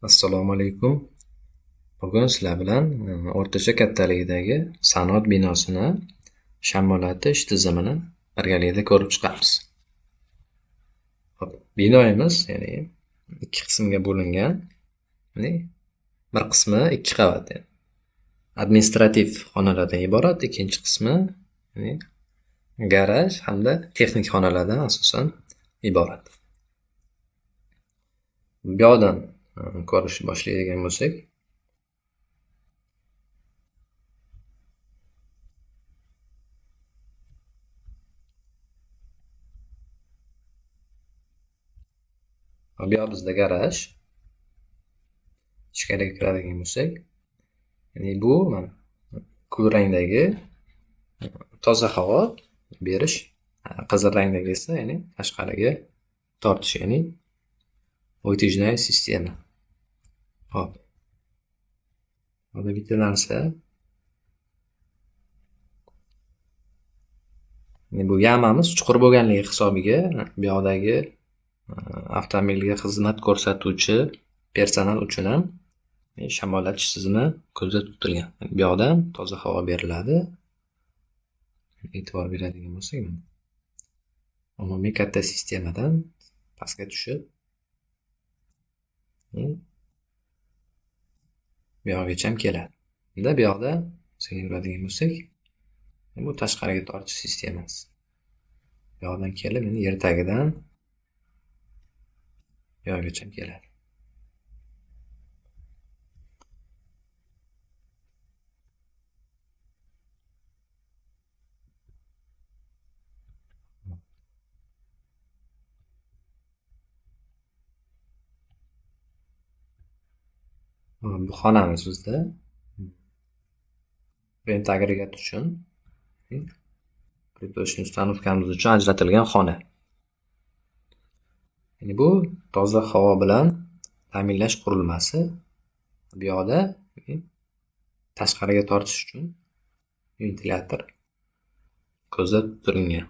Assalomu alaykum. Bugun sizlar bilan o'rtacha kattalikdagi sanoat binosini shamollatish tizimini birgalikda ko'rib chiqamiz. Hop, binoyimiz ya'ni ikki qismga bo'lingan. Ya'ni bir qismi ikki qavat. Administrativ xonalardan iborat, ikkinchi qismi ya'ni garaj hamda texnik xonalardan asosan iborat. Bu yoqdan ko'rishni boshlaydigan bo'lsak, bu yoq bizda garaj. Ichkariga kiradigan bo'lsak, ya'ni bu mana kulrangdagi toza havo berish, qizil rangdagi esa ya'ni tashqariga tortish, ya'ni вытяжная sistema. Hop. Mana bitta narsa. Bu yamamiz chuqur bo'lganligi hisobiga bu yoqdagi avtomobilga xizmat ko'rsatuvchi personal uchun ham shamollatish tizimi ko'zda tutilgan. Bu yoqdan toza havo beriladi. E'tibor beradigan bo'lsak, umumiy katta sistemadan pastga tushib bu yoqgacha ham keladi. Endi bu yoqda sekin yuradigan bo'lsak, bu tashqariga tortish sistemasi. Bu yoqdan kelib, endi yer tagidan bu yoqgacha ham keladi. Bu xonamiz bizda. Rent agregat uchun, plitochniy ustanovkamiz uchun ajratilgan xona. Ya'ni bu toza havo bilan ta'minlash qurilmasi. Bu yoqda tashqariga tortish uchun ventilyator ko'zda tutilgan.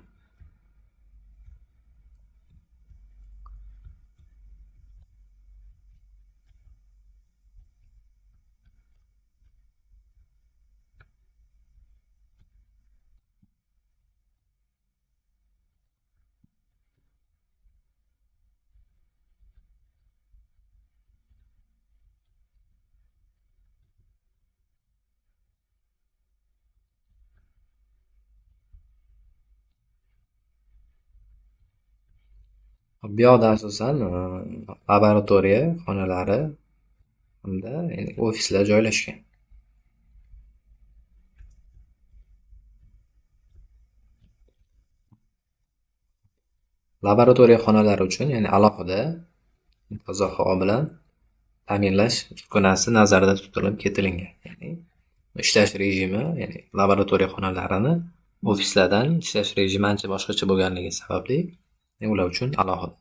Bu yoqda asosan laboratoriya xonalari hamda ofislar joylashgan. Laboratoriya xonalari uchun ya'ni alohida toza havo bilan ta'minlash uskunasi nazarda tutilib ketilgan. Ya'ni ishlash rejimi, ya'ni laboratoriya xonalarini ofislardan ishlash rejimi ancha boshqacha bo'lganligi sababli ular uchun alohida.